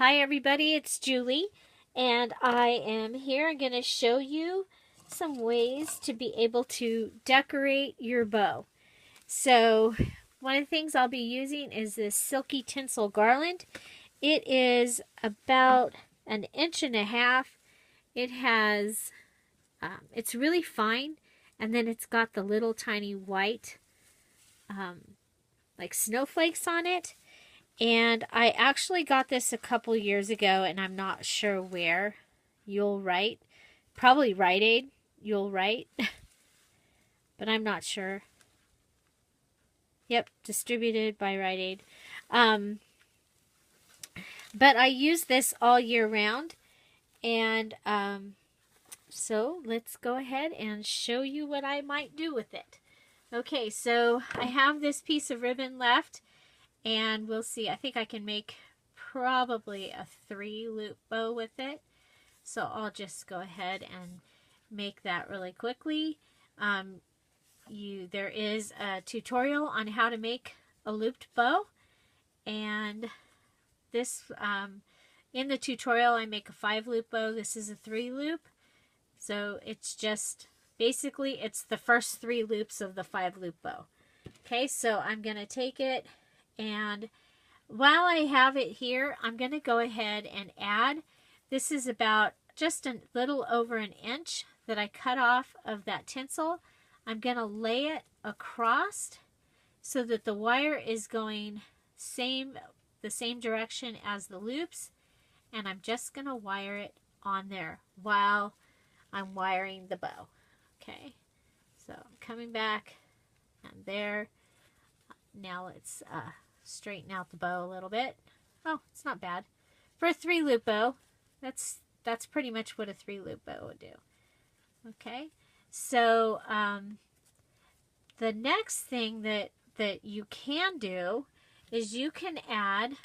Hi everybody, it's Julie, and I am here. I'm going to show you some ways to be able to decorate your bow. So one of the things I'll be using is this silky tinsel garland. It is about 1.5 inches. It has, it's really fine, and then it's got the little tiny white like snowflakes on it. And I actually got this a couple years ago, and I'm not sure where. You'll Write. Probably Rite Aid. You'll Write. But I'm not sure. Yep, distributed by Rite Aid. But I use this all year round. And so let's go ahead and show you what I might do with it. Okay, so I have this piece of ribbon left. And we'll see. I think I can make probably a 3-loop bow with it. So I'll just go ahead and make that really quickly. There is a tutorial on how to make a looped bow. And this, in the tutorial, I make a 5-loop bow. This is a 3-loop. So it's just, basically, it's the first 3 loops of the 5-loop bow. Okay, so I'm going to take it. And while I have it here, I'm going to go ahead and add, this is about just a little over 1 inch that I cut off of that tinsel. I'm going to lay it across so that the wire is going the same direction as the loops. And I'm just going to wire it on there while I'm wiring the bow. Okay, so I'm coming back and there. Now let's straighten out the bow a little bit. Oh, it's not bad. For a 3-loop bow, that's pretty much what a 3-loop bow would do. Okay, so the next thing that you can do is you can add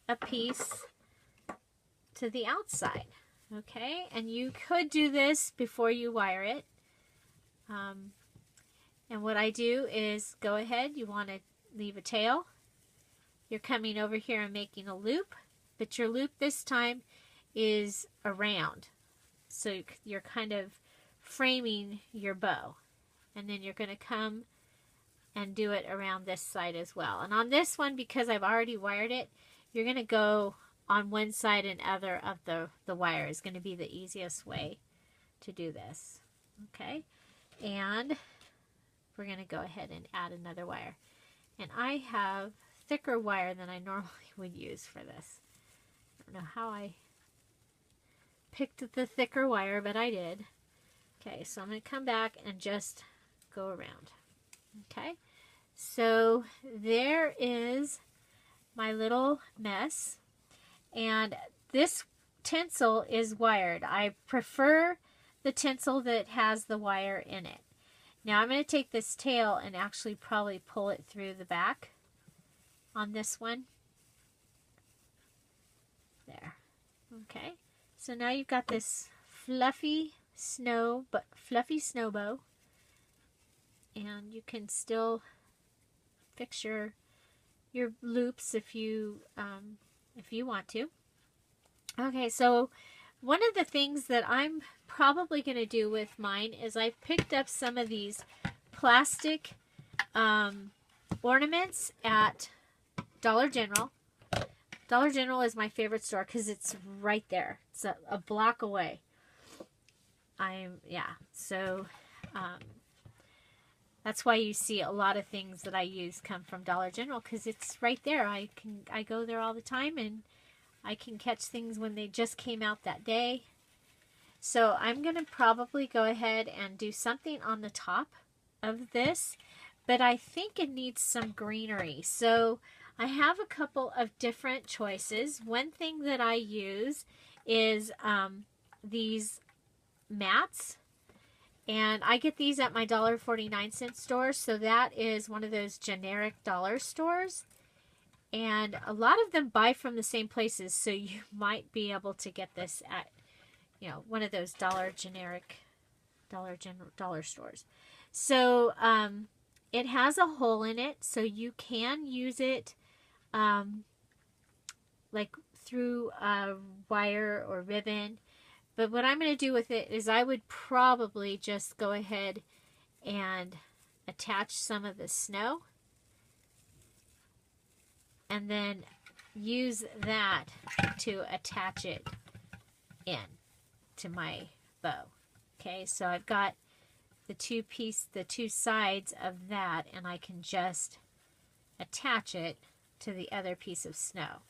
a piece to the outside. Okay, and you could do this before you wire it. And what I do is go ahead, you want to leave a tail. You're coming over here and making a loop, but your loop this time is around. So you're kind of framing your bow. And then you're going to come and do it around this side as well. And on this one, because I've already wired it, you're going to go on one side and other of the wire is going to be the easiest way to do this. Okay, and we're going to go ahead and add another wire. And I have thicker wire than I normally would use for this. I don't know how I picked the thicker wire, but I did. Okay, so I'm going to come back and just go around. Okay, so there is my little mess. And this tinsel is wired. I prefer the tinsel that has the wire in it. Now I'm going to take this tail and actually probably pull it through the back on this one. There. Okay. So now you've got this fluffy snow bow, and you can still fix your loops if you want to. Okay, so one of the things that I'm probably going to do with mine is I've picked up some of these plastic ornaments at Dollar General. Dollar General is my favorite store because it's right there. It's a block away. So that's why you see a lot of things that I use come from Dollar General, because it's right there. I go there all the time, and I can catch things when they just came out that day. So I'm going to probably go ahead and do something on the top of this, but I think it needs some greenery. So I have a couple of different choices. One thing that I use is these mats. And I get these at my $1.49 store. So that is one of those generic dollar stores. And a lot of them buy from the same places. So you might be able to get this at, one of those dollar stores. So it has a hole in it. So you can use it like through wire or ribbon. But what I'm going to do with it is I would probably just go ahead and attach some of the snow. And then use that to attach it in to my bow. Okay, so I've got the two sides of that, and I can just attach it to the other piece of snow.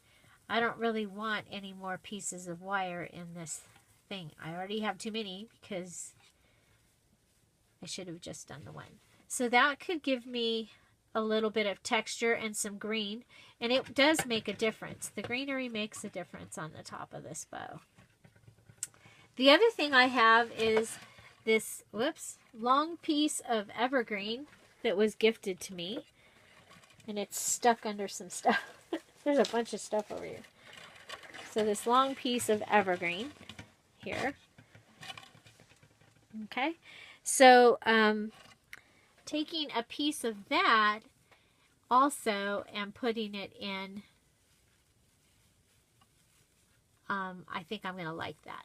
I don't really want any more pieces of wire in this thing. I already have too many because I should have just done the one. So that could give me a little bit of texture and some green, and it does make a difference. The greenery makes a difference on the top of this bow. The other thing I have is this, long piece of evergreen that was gifted to me, and it's stuck under some stuff. There's a bunch of stuff over here. So this long piece of evergreen here. Okay, so taking a piece of that also and putting it in, I think I'm going to like that.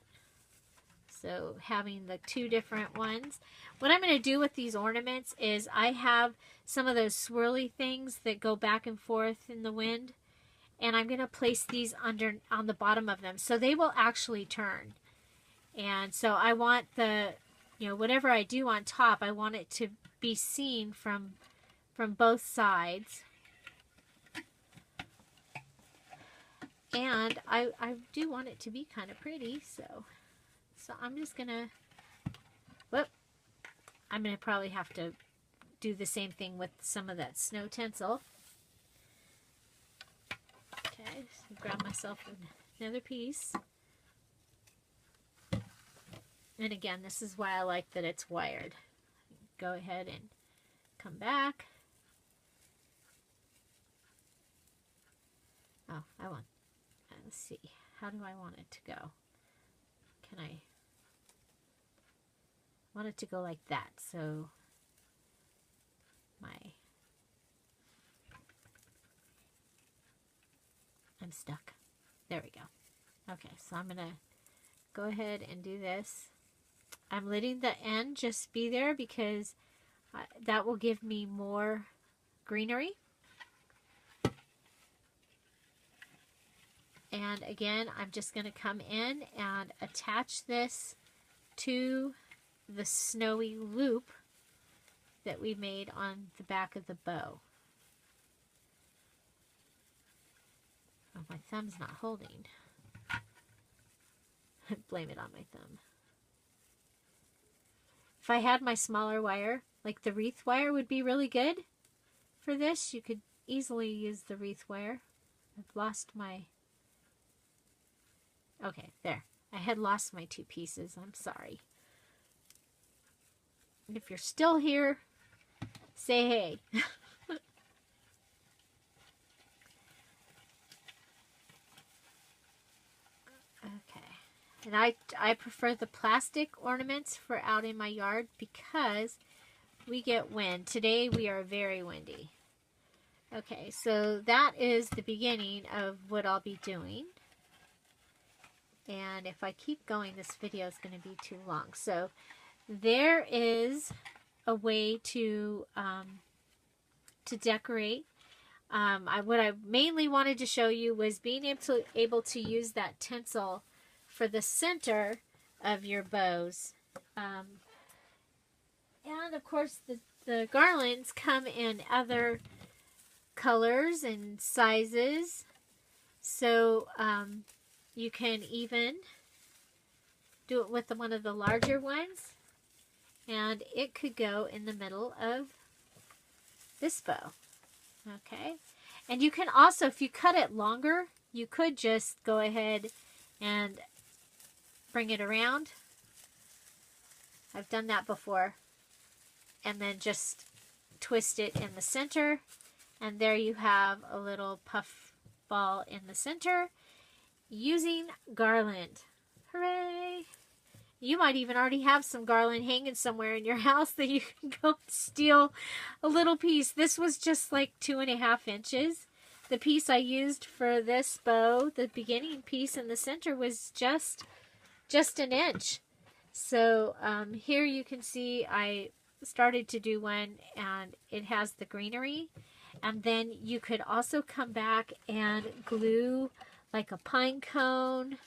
So having the two different ones. What I'm going to do with these ornaments is I have some of those swirly things that go back and forth in the wind, and I'm going to place these under on the bottom of them so they will actually turn. And so I want the, whatever I do on top, I want it to be seen from both sides. And I do want it to be kind of pretty, so I'm just gonna, I'm gonna probably have to do the same thing with some of that snow tinsel. Okay, so grab myself another piece. And again, this is why I like that it's wired. Go ahead and come back. Oh, let's see. How do I want it to go? I want it to go like that. So I'm stuck. There we go. Okay, so I'm going to go ahead and do this. I'm letting the end just be there because that will give me more greenery. And again, I'm just going to come in and attach this to the snowy loop that we made on the back of the bow. Oh, my thumb's not holding. Blame it on my thumb. If I had my smaller wire, like the wreath wire would be really good for this. You could easily use the wreath wire. I've lost my... Okay, there. I had lost my two pieces. I'm sorry. And if you're still here, say hey. Okay. And I prefer the plastic ornaments for out in my yard because we get wind. Today we are very windy. Okay, so that is the beginning of what I'll be doing. And if I keep going, this video is going to be too long. So there is a way to decorate. What I mainly wanted to show you was being able to use that tinsel for the center of your bows. And of course, the garlands come in other colors and sizes. So you can even do it with one of the larger ones, and it could go in the middle of this bow. Okay, and you can also, if you cut it longer, you could just go ahead and bring it around. I've done that before. And then just twist it in the center, and there you have a little puff ball in the center using garland. Hooray! You might even already have some garland hanging somewhere in your house that you can go steal a little piece. This was just like 2.5 inches. the piece I used for this bow, the beginning piece in the center, was just an inch. So here you can see I started to do one, and it has the greenery. And then you could also come back and glue like a pine cone.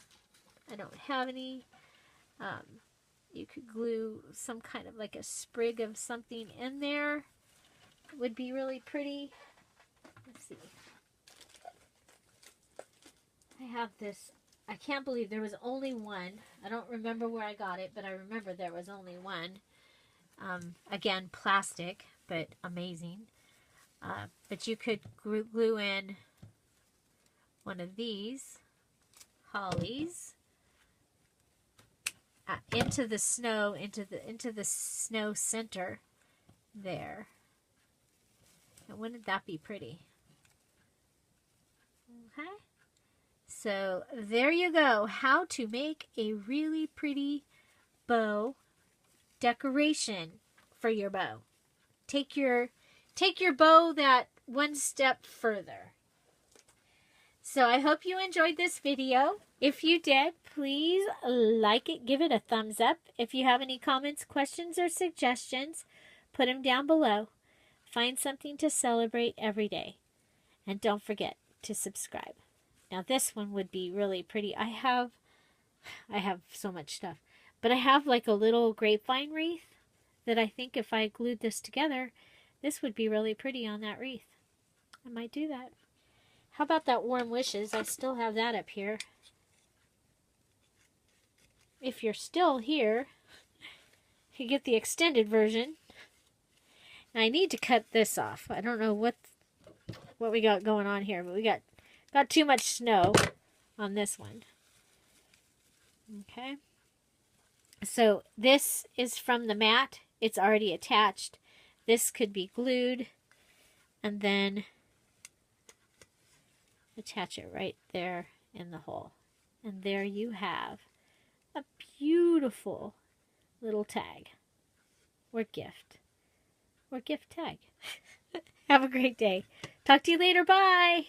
I don't have any. You could glue some kind of like a sprig of something in there. It would be really pretty. Let's see. I have this. I can't believe there was only one. I don't remember where I got it, but I remember there was only one. Again, plastic, but amazing. But you could glue in one of these hollies into the snow, into the snow center there. And wouldn't that be pretty? Okay. So there you go. How to make a really pretty bow decoration for your bow. Take your bow that one step further. So I hope you enjoyed this video. If you did, please like it, give it a thumbs up. If you have any comments, questions, or suggestions, put them down below. Find something to celebrate every day. And don't forget to subscribe. Now this one would be really pretty. I have so much stuff. But I have like a little grapevine wreath that I think if I glued this together, this would be really pretty on that wreath. I might do that. How about that warm wishes? I still have that up here. If you're still here, you get the extended version. And I need to cut this off. I don't know what we got going on here, but we got too much snow on this one. Okay. So this is from the mat. It's already attached. This could be glued and then attach it right there in the hole. And there you have a beautiful little tag or gift tag. Have a great day. Talk to you later. Bye.